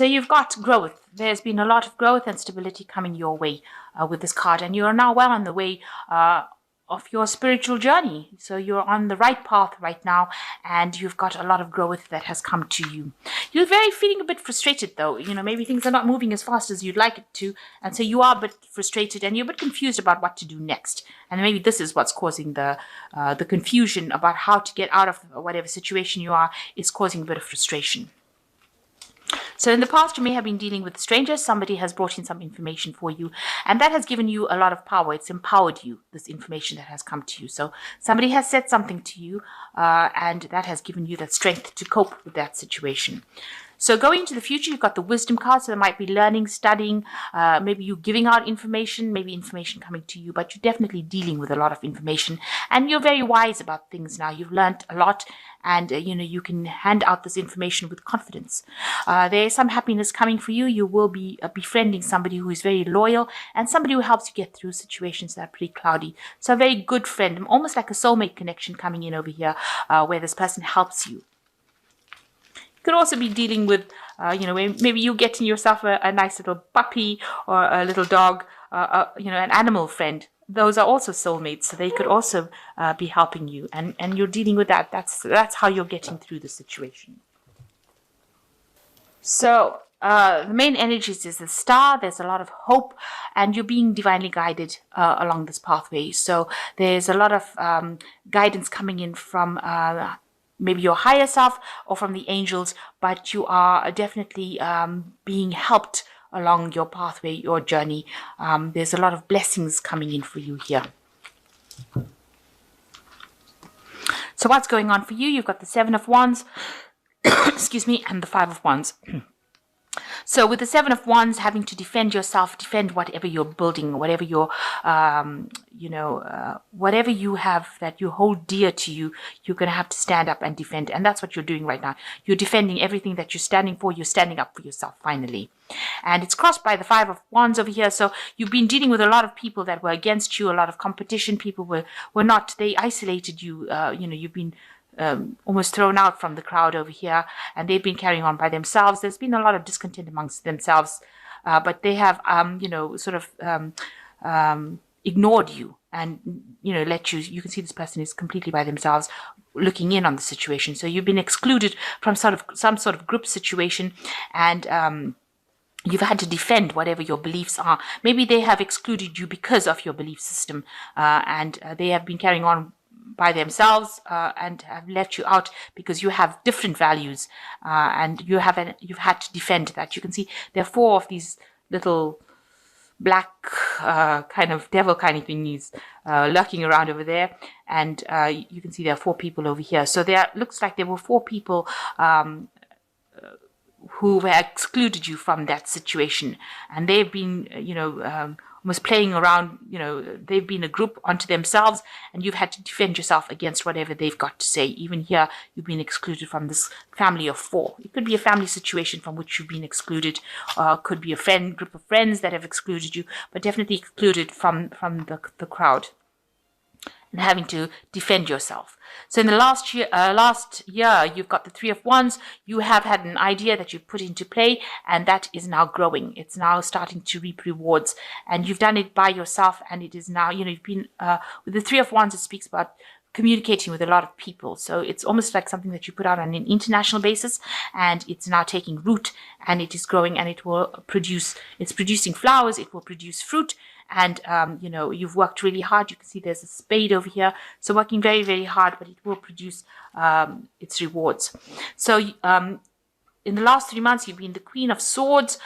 So you've got growth. There's been a lot of growth and stability coming your way with this card, and you are now well on the way of your spiritual journey. So you're on the right path right now, and you've got a lot of growth that has come to you. You're very feeling a bit frustrated though. Maybe things are not moving as fast as you'd like it to, and so you are a bit frustrated and you're a bit confused about what to do next. And maybe this is what's causing the confusion about how to get out of whatever situation you are, is causing a bit of frustration. So in the past, you may have been dealing with strangers. Somebody has brought in some information for you, and that has given you a lot of power. It's empowered you, this information that has come to you. So somebody has said something to you, and that has given you that strength to cope with that situation. So going into the future, you've got the wisdom card. So there might be learning, studying, maybe you giving out information, maybe information coming to you, but you're definitely dealing with a lot of information, and you're very wise about things now. You've learned a lot, and you can hand out this information with confidence. There is some happiness coming for you. You will be befriending somebody who is very loyal and somebody who helps you get through situations that are pretty cloudy. So a very good friend, almost like a soulmate connection coming in over here, where this person helps you. You could also be dealing with, maybe you getting yourself a nice little puppy or a little dog, an animal friend. Those are also soulmates, so they could also be helping you, and you're dealing with that. That's how you're getting through the situation. So the main energies is the star. There's a lot of hope, and you're being divinely guided along this pathway. So there's a lot of guidance coming in from maybe your higher self or from the angels, but you are definitely being helped along your pathway, your journey. There's a lot of blessings coming in for you here. So what's going on for you? You've got the Seven of Wands, excuse me, and the Five of Wands. So with the Seven of Wands, having to defend yourself, defend whatever you're building, whatever you're, whatever you have that you hold dear to you, you're going to have to stand up and defend. And that's what you're doing right now. You're defending everything that you're standing for. You're standing up for yourself, finally. And it's crossed by the Five of Wands over here. So you've been dealing with a lot of people that were against you, a lot of competition. People were not, they isolated you. You've been almost thrown out from the crowd over here, and they've been carrying on by themselves. There's been a lot of discontent amongst themselves, but they have, ignored you and, let you can see this person is completely by themselves looking in on the situation. So you've been excluded from some sort of group situation, and you've had to defend whatever your beliefs are. Maybe they have excluded you because of your belief system, and they have been carrying on by themselves and have left you out because you have different values, and you've had to defend that. You can see there are 4 of these little black kind of devil kind of thingies lurking around over there, and you can see there are 4 people over here. So there looks like there were 4 people who were excluded you from that situation, and they've been almost playing around. They've been a group unto themselves, and you've had to defend yourself against whatever they've got to say. Even here, you've been excluded from this family of 4. It could be a family situation from which you've been excluded, could be a group of friends that have excluded you, but definitely excluded from the crowd, and having to defend yourself. So in the last year, you've got the Three of Wands. You have had an idea that you've put into play, and that is now growing. It's now starting to reap rewards, and you've done it by yourself, and it is now, you've been, with the Three of Wands, it speaks about communicating with a lot of people. So it's almost like something that you put out on an international basis, and it's now taking root, and it is growing, and it will it's producing flowers, it will produce fruit. And, you've worked really hard. You can see there's a spade over here. So working very, very hard, but it will produce its rewards. So in the last 3 months, you've been the Queen of Swords.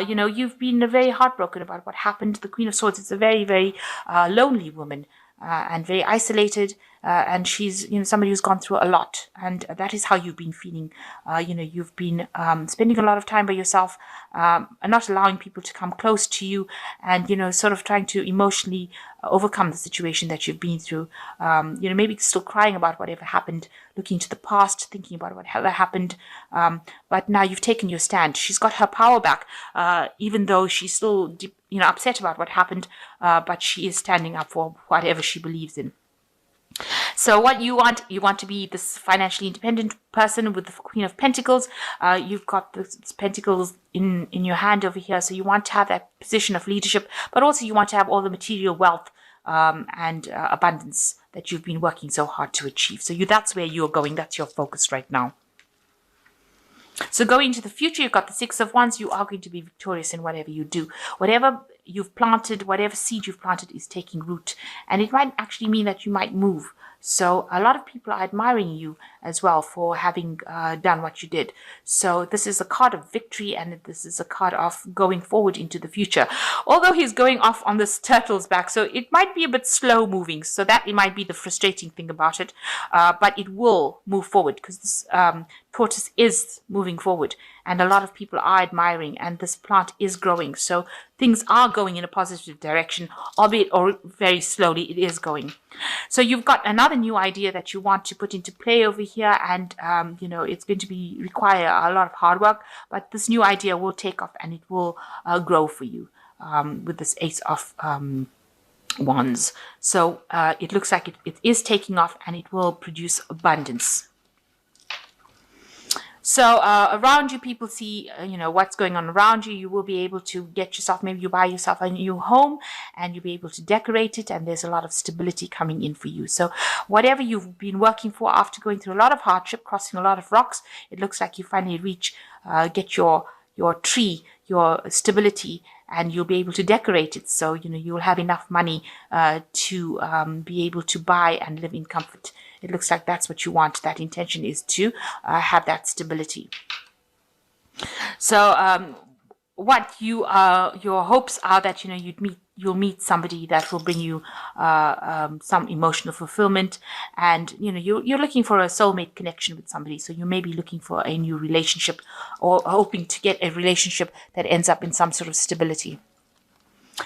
You've been very heartbroken about what happened. The Queen of Swords is a very, very lonely woman, and very isolated. And she's, somebody who's gone through a lot, and that is how you've been feeling. You've been spending a lot of time by yourself, and not allowing people to come close to you, and sort of trying to emotionally overcome the situation that you've been through. Maybe still crying about whatever happened, looking to the past, thinking about whatever happened. But now you've taken your stand. She's got her power back, even though she's still, upset about what happened. But she is standing up for whatever she believes in. So what you want to be this financially independent person with the Queen of Pentacles. You've got the Pentacles in your hand over here. So you want to have that position of leadership, but also you want to have all the material wealth and abundance that you've been working so hard to achieve. So that's where you're going. That's your focus right now. So going into the future, you've got the Six of Wands. You are going to be victorious in whatever you do. Whatever you've planted, whatever seed you've planted is taking root. And it might actually mean that you might move. So a lot of people are admiring you as well for having done what you did. So this is a card of victory, and this is a card of going forward into the future. Although he's going off on this turtle's back, so it might be a bit slow moving. So that it might be the frustrating thing about it. But it will move forward because this tortoise is moving forward, and a lot of people are admiring, and this plant is growing. So things are going in a positive direction, albeit or very slowly. It is going. So you've got another new idea that you want to put into play over here, and it's going to require a lot of hard work, but this new idea will take off and it will grow for you with this Ace of Wands. So it looks like it is taking off, and it will produce abundance. So around you, people see, what's going on around you. You will be able to get yourself, maybe you buy yourself a new home and you'll be able to decorate it, and there's a lot of stability coming in for you. So whatever you've been working for after going through a lot of hardship, crossing a lot of rocks, it looks like you finally get your tree, your stability, and you'll be able to decorate it. So, you'll have enough money to be able to buy and live in comfort. It looks like that's what you want. That intention is to have that stability. So what your hopes are that, you'll meet somebody that will bring you some emotional fulfillment, and you're looking for a soulmate connection with somebody. So you may be looking for a new relationship, or hoping to get a relationship that ends up in some sort of stability.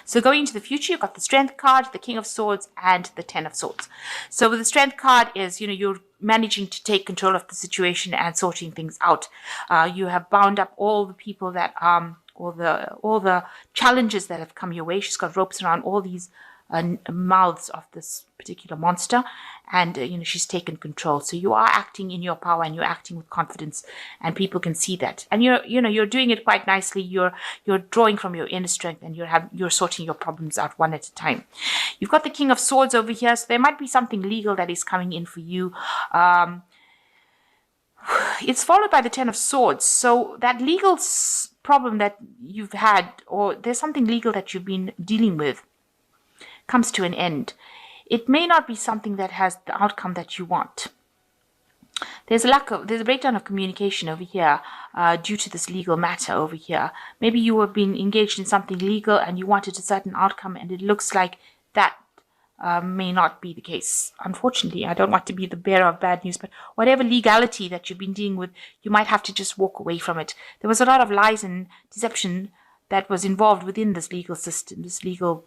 So going into the future, you've got the Strength card, the King of Swords, and the Ten of Swords. So with the Strength card is, you're managing to take control of the situation and sorting things out. You have bound up all the people that all the challenges that have come your way. She's got ropes around all these mouths of this particular monster, and she's taken control. So you are acting in your power, and you're acting with confidence, and people can see that. And you're doing it quite nicely. You're drawing from your inner strength, and you're sorting your problems out one at a time. You've got the King of Swords over here, so there might be something legal that is coming in for you. It's followed by the Ten of Swords. So that legal problem that you've had, or there's something legal that you've been dealing with, comes to an end. It may not be something that has the outcome that you want. There's a breakdown of communication over here due to this legal matter over here. Maybe you have been engaged in something legal and you wanted a certain outcome, and it looks like that may not be the case. Unfortunately, I don't want to be the bearer of bad news, but whatever legality that you've been dealing with, you might have to just walk away from it. There was a lot of lies and deception that was involved within this legal system, this legal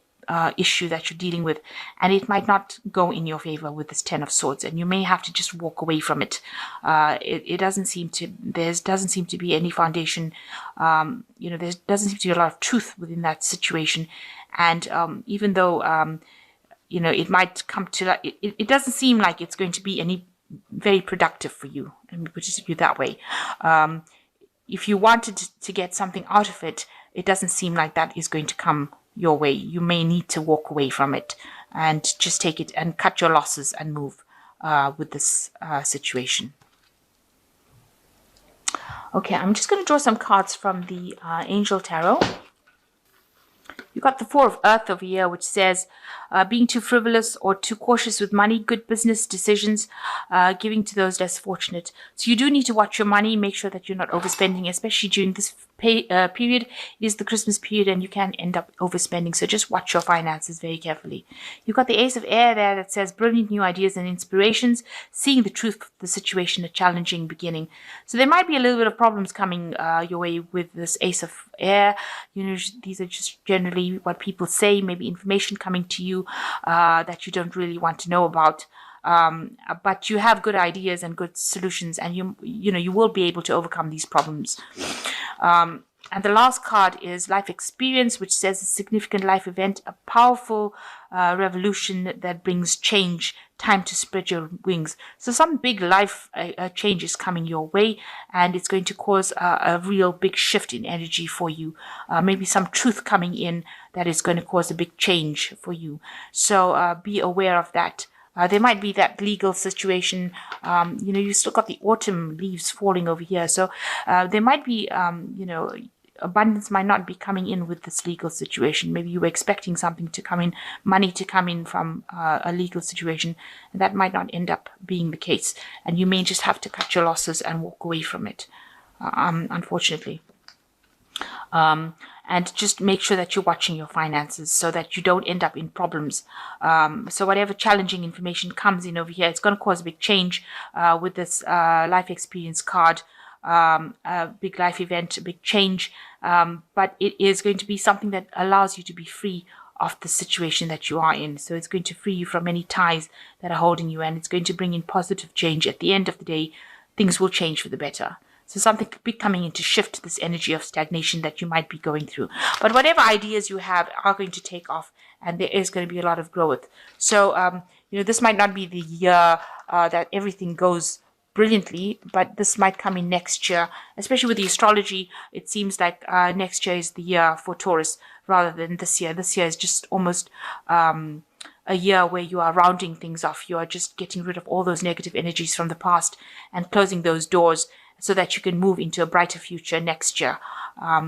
issue that you're dealing with, and it might not go in your favor with this Ten of Swords, and you may have to just walk away from it. There doesn't seem to be any foundation. There doesn't seem to be a lot of truth within that situation, and even though it might come to it doesn't seem like it's going to be any very productive for you. Let me put it to you that way. If you wanted to get something out of it, it doesn't seem like that is going to come your way. You may need to walk away from it and just take it and cut your losses and move with this situation. Okay, I'm just going to draw some cards from the Angel Tarot. You've got the Four of Earth over here, which says being too frivolous or too cautious with money, good business decisions, giving to those less fortunate. So you do need to watch your money, make sure that you're not overspending, especially during this period. It is the Christmas period, and you can end up overspending. So just watch your finances very carefully. You've got the Ace of Air there that says brilliant new ideas and inspirations, seeing the truth of the situation, a challenging beginning. So there might be a little bit of problems coming your way with this Ace of Air. These are just generally what people say, maybe information coming to you that you don't really want to know about. But you have good ideas and good solutions, and you will be able to overcome these problems. And the last card is Life Experience, which says a significant life event, a powerful revolution that brings change time to spread your wings. So some big life change is coming your way, and it's going to cause a real big shift in energy for you. Maybe some truth coming in that is going to cause a big change for you. So be aware of that. There might be that legal situation. You still got the autumn leaves falling over here. So there might be, abundance might not be coming in with this legal situation. Maybe you were expecting something to come in, money to come in from a legal situation, and that might not end up being the case. And you may just have to cut your losses and walk away from it, unfortunately. And just make sure that you're watching your finances so that you don't end up in problems. So whatever challenging information comes in over here, it's going to cause a big change with this life experience card. A big life event, a big change, but it is going to be something that allows you to be free of the situation that you are in. So it's going to free you from any ties that are holding you, and it's going to bring in positive change. At the end of the day, things will change for the better. So something big coming in to shift this energy of stagnation that you might be going through. But whatever ideas you have are going to take off, and there is going to be a lot of growth. So, this might not be the year that everything goes brilliantly, but this might come in next year, especially with the astrology. It seems like next year is the year for Taurus rather than this year. This year is just almost a year where you are rounding things off. You are just getting rid of all those negative energies from the past and closing those doors so that you can move into a brighter future next year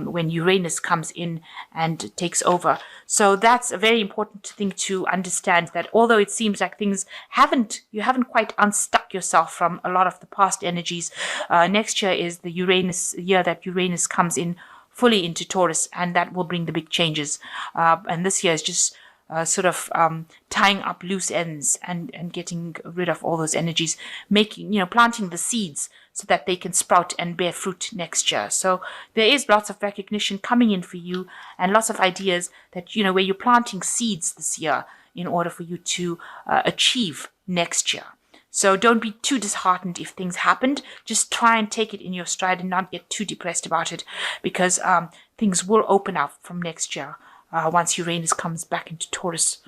when Uranus comes in and takes over. So that's a very important thing to understand, that although it seems like you haven't quite unstuck yourself from a lot of the past energies, next year is the year that Uranus comes in fully into Taurus, and that will bring the big changes. And this year is just tying up loose ends and getting rid of all those energies, planting the seeds so that they can sprout and bear fruit next year. So there is lots of recognition coming in for you, and lots of ideas that, where you're planting seeds this year in order for you to achieve next year. So don't be too disheartened if things happened. Just try and take it in your stride and not get too depressed about it, because things will open up from next year once Uranus comes back into Taurus.